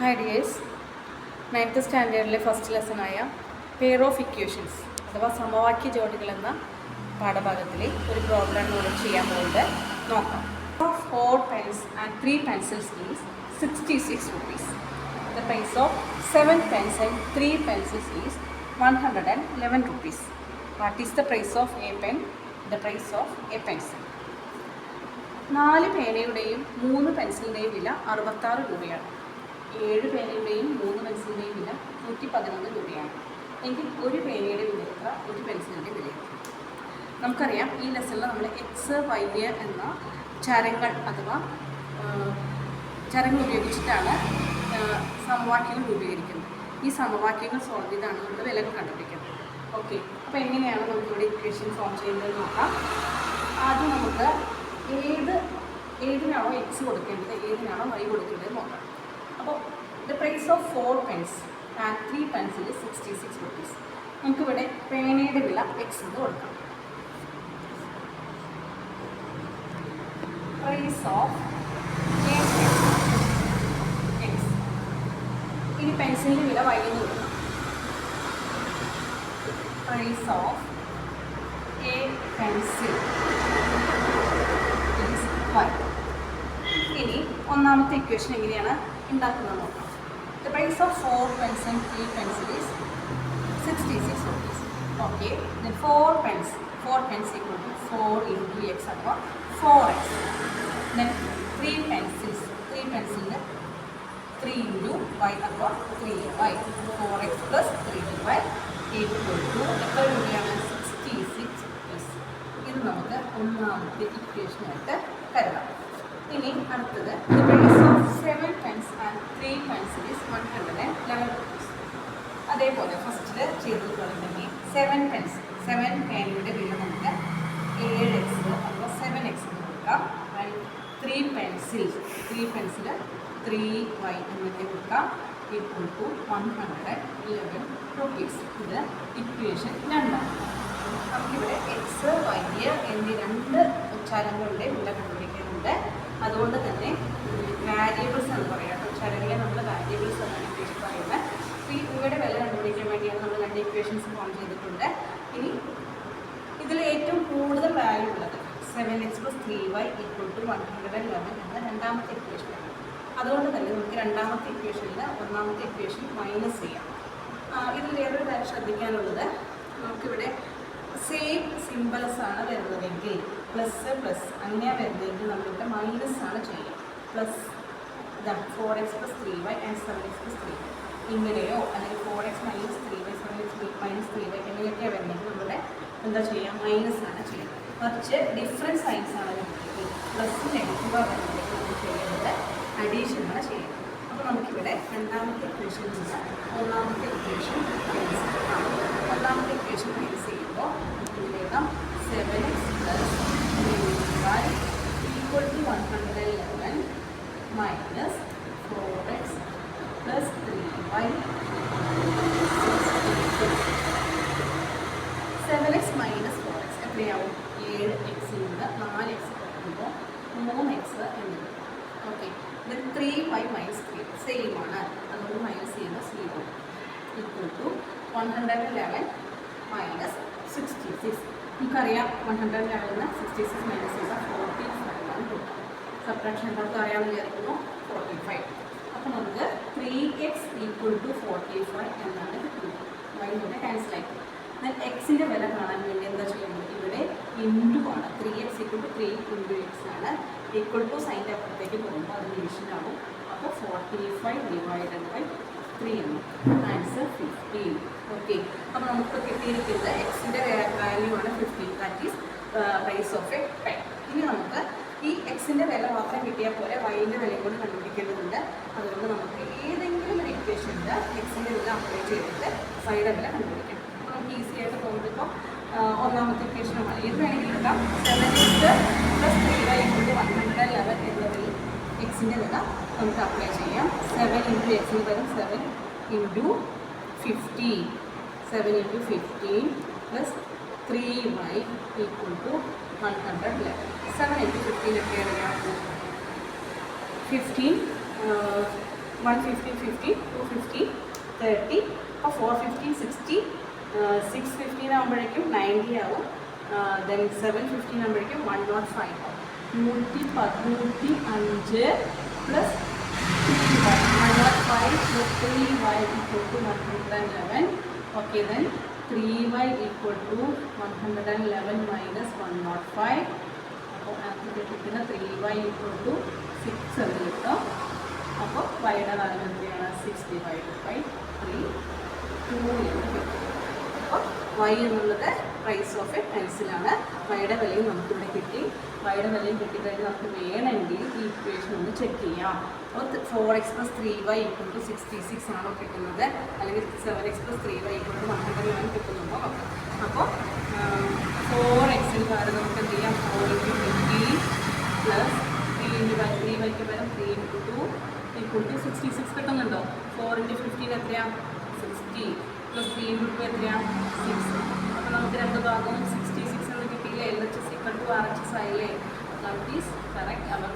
Hi dears, 9th സ്റ്റാൻഡേർഡിലെ first ലെസണായ pair of equations അഥവാ സമവാക്യ ജോഡികൾ എന്ന പാഠഭാഗത്തിലെ ഒരു പ്രോബ്ലം നോട്ട് ചെയ്യാൻ പോകുന്നത് നോക്കാം. 4 pens and 3 pencils is 66 rupees. The price of 7 pens and 3 pencils is 111 rupees. What is the price of a pen? The price of a pencil. 4 പേനയുടെയും 3 പെൻസിലിൻ്റെയും വില 66 രൂപയാണ്. 7 പേനയുടെയും 3 പെൻസിലിൻ്റെയും വില 111 രൂപയാണ്. എങ്കിൽ ഒരു പേനയുടെ വില എത്ര, ഒരു പെൻസിലിൻ്റെ വില എത്ര? നമുക്കറിയാം, ഈ ലെസണിൽ നമ്മൾ എക്സ് വൈ എന്ന ചരങ്ങൾ അഥവാ ചരങ്ങൾ ഉപയോഗിച്ചിട്ടാണ് സമവാക്യങ്ങൾ രൂപീകരിക്കുന്നത്. ഈ സമവാക്യങ്ങൾ സോൾവ് ചെയ്താണ് നമ്മൾ വിലകൾ കണ്ടുപിടിക്കുന്നത്. ഓക്കെ, അപ്പോൾ എങ്ങനെയാണ് നമുക്കിവിടെ ഇക്വേഷൻ ഫോം ചെയ്യുന്നത് നോക്കാം. ആദ്യം നമുക്ക് ഏതിനാണോ എക്സ് കൊടുക്കേണ്ടത്, ഏതിനാണോ വൈ കൊടുക്കേണ്ടത് നോക്കാം. അപ്പോൾ the price of 4 pens and 3 pencils is 66 rupees. നമുക്കിവിടെ പേനയുടെ വില എക്സ് എന്ന് കൊടുക്കാം. Price of X. ഇനി പെൻസിലിൻ്റെ വില വൈ എന്ന് കൊടുക്കാം. Price of a pencil is Y. ഇനി ഒന്നാമത്തെ ഇക്വേഷൻ എങ്ങനെയാണ് ഉണ്ടാക്കുന്നത് നോക്കാം. The price of 4 pens and 3 pencils is 66 rupees. Okay, then 4 pens equal to 4 into x അഥവാ 4x. Then 3 pencils 3 into y അഥവാ 3y. 4x plus 3y equal to എത്ര രൂപയാണ്? 66 rupees. ഇത് നമുക്ക് ഒന്നാമത്തെ ഇക്വേഷനായിട്ട് കരുതാം. ഇനി അടുത്തത് the price of 7 pens and 3 pencils is 111 rupees. അതേപോലെ ഫസ്റ്റിൽ ചെയ്തിട്ടുണ്ടെങ്കിൽ 7 പേനയുടെ വില നമുക്ക് 7x അഥവാ 7x എന്ന് കൊടുക്കാം. 3 പെൻസിൽ 3y എന്നൊക്കെ കൊടുക്കാം. Equal to 111 rupees. ഇത് ഇക്വേഷൻ 2. നമുക്കിവിടെ എക്സ് വൈ എന്നീ 2 ചരങ്ങളുടെ വില കണ്ടുപിടിക്കുന്നുണ്ട്. അതുകൊണ്ട് തന്നെ വാരിയബിൾസ് എന്ന് പറയാം. ചരങ്ങളെ നമ്മൾ വാരിയബിൾസ് എന്നാണ് ഇക്വേഷൻ പറയുന്നത്. അപ്പോൾ ഈ ഇവയുടെ വില കണ്ടുപിടിക്കാൻ വേണ്ടിയാണ് നമ്മൾ 2 ഇക്വേഷൻസ് ഫോം ചെയ്തിട്ടുണ്ട്. ഇനി ഇതിൽ ഏറ്റവും കൂടുതൽ വാല്യൂ ഉള്ളത് 7x plus 3y equal to 111 എന്ന രണ്ടാമത്തെ ഇക്വേഷനാണ്. അതുകൊണ്ട് തന്നെ നമുക്ക് രണ്ടാമത്തെ ഇക്വേഷനിൽ ഒന്നാമത്തെ ഇക്വേഷൻ മൈനസ് ചെയ്യാം. ഇതിൽ വേറൊരു കാര്യം ശ്രദ്ധിക്കാനുള്ളത്, നമുക്കിവിടെ സെയിം സിമ്പിൾസ് ആണ് വരുന്നതെങ്കിൽ പ്ലസ് അങ്ങനെയാണ് വരുന്നതെങ്കിൽ നമ്മളിവിടെ മൈനസ് ആണ് ചെയ്യുക. Plus 4x plus 3y and 7x plus 3y ഇങ്ങനെയോ അല്ലെങ്കിൽ 4x minus 3y 7x minus 3y എങ്ങനെയൊക്കെയാണ് വരുന്നത് നമ്മളിവിടെ എന്താ ചെയ്യുക? മൈനസ് ആണ് ചെയ്യുക. മറിച്ച് ഡിഫറൻറ്റ് സൈൻസ് ആണ് വരുന്നത്, പ്ലസ് നെഗറ്റീവാണ് വരുന്നത്, നമ്മൾ ചെയ്യേണ്ടത് അഡീഷനാണ് ചെയ്യുന്നത്. അപ്പോൾ നമുക്കിവിടെ രണ്ടാമത്തെ ഇക്വേഷനിൽ നിന്ന് ഒന്നാമത്തെ ഇക്വേഷൻ മൈനസ് ചെയ്യാം. ഒന്നാമത്തെ ഇക്വേഷൻ മൈനസ് ചെയ്യുമ്പോൾ ഇതിലേക്കാം 7x plus 3y equal to 111 minus 4x plus 3y 7x minus 4x എത്രയാവും? 7xൽ നിന്ന് 4x കുറയ്ക്കുമ്പോൾ 3x എന്നത്. ഓക്കെ, ഇത് 3y minus 3 സെയിം ആണ്, അതുകൊണ്ട് മൈനസ് ചെയ്യുമ്പോൾ 0 ഈക്വൽ ടു 111 minus 66. നമുക്കറിയാം 111 66 മൈനസ് ചെയ്താൽ 45 ആണ് കിട്ടും. സബ്ട്രാക്ഷൻ എല്ലാവർക്കും അറിയാമെന്ന് വിചാരിക്കുന്നു. 45. അപ്പോൾ നമുക്ക് 3x ഈക്വൽ ടു 45 എന്നാണ് കിട്ടുന്നത്. വൈകിട്ട് ക്യാൻസൽ ആയിട്ട് എന്നാൽ എക്സിൻ്റെ വില കാണാൻ വേണ്ടി എന്താ ചെയ്യുന്നത്? ഇവിടെ ഇൻറ്റു ആണ്. 3x equal to 3 into X ആണ്. ഈക്വൽ ടു സൈൻ്റെ അപ്പുറത്തേക്ക് പോകുമ്പോൾ അത് ഡിവിഷനാകും. അപ്പോൾ 45 ഡിവൈഡഡ് ബൈ 3 എന്ന്. ആൻസർ 15. ഓക്കെ, അപ്പോൾ നമുക്ക് കിട്ടിയിരിക്കുന്നത് എക്സിൻ്റെ വാല്യൂ ആണ് 15. That is price of a pen. ഇനി നമുക്ക് ഈ എക്സിൻ്റെ വില മാത്രം കിട്ടിയാൽ പോലെ വൈൻ്റെ വിലയും കൂടി കണ്ടുപിടിക്കേണ്ടതുണ്ട്. അതുകൊണ്ട് നമുക്ക് ഏതെങ്കിലും ഒരു ഇക്വേഷനിൽ എക്സിൻ്റെ വില അപ്ലൈ ചെയ്തിട്ട് വൈയുടെ വില കണ്ടുപിടിക്കണം. അപ്പോൾ നമുക്ക് ഈസി ആയിട്ട് തോന്നുമ്പോൾ ഒന്നാമത്തെ ഇക്വേഷനുമാണ്. ഇത് വേണമെങ്കിൽ എടുക്കാം. 7x plus 3y equal to 111 എന്നതിൽ എക്സിൻ്റെ വില നമുക്ക് അപ്ലൈ ചെയ്യാം. 7 ഇൻറ്റു എക്സിന് വരും 7 into 15 plus 3y equal to 111. 7 into 15 ഒക്കെ എഴുതാം. 15 150 50 250 30 അപ്പോൾ 450 60 615 ആകുമ്പോഴേക്കും 90 ആവും. ദെൻ 715 ആകുമ്പോഴേക്കും 105 ആവും. 115 plus 105 plus 3y equal to 111. Okay, then 3y equal to 111 minus 105. അപ്പോൾ ആദ്യത്തെ കിട്ടുന്ന 3y equal to 6 എന്ന് കിട്ടും. അപ്പോൾ വൈയുടെ വാല്യൂ എത്രയാണ്? 6 divided by 3 2 എന്ന് കിട്ടും. അപ്പോൾ വൈ എന്നുള്ളത് പ്രൈസ് ഓഫ് എ പെൻസിലാണ്. വൈയുടെ വിലയും നമുക്കിവിടെ കിട്ടി. വൈയുടെ വിലയും കിട്ടിക്കഴിഞ്ഞാൽ നമുക്ക് വേണമെങ്കിൽ ഈ ഇക്വേഷൻ ഒന്ന് ചെക്ക് ചെയ്യാം. അപ്പോൾ 4x plus 3y equal to 66 ആണോ കിട്ടുന്നത്, അല്ലെങ്കിൽ 7x plus 3y equal to 111 കിട്ടുന്നുണ്ടോ നോക്കാം. അപ്പോൾ 4xന് പകരം നമുക്ക് എന്ത് ചെയ്യാം? 4 into 50 plus 3 into 3yക്ക് പകരം 3 into 2 equal to 66 കിട്ടുന്നുണ്ടോ? 4 into 15 എത്രയാണ്? 60 plus 3 into 2 എത്രയാണ്? 6. അപ്പോൾ നമുക്ക് രണ്ട് ഭാഗവും 66 എന്ന് കിട്ടിയില്ലേ? LHS equal to RHS ആയില്ലേ? That is correct. Our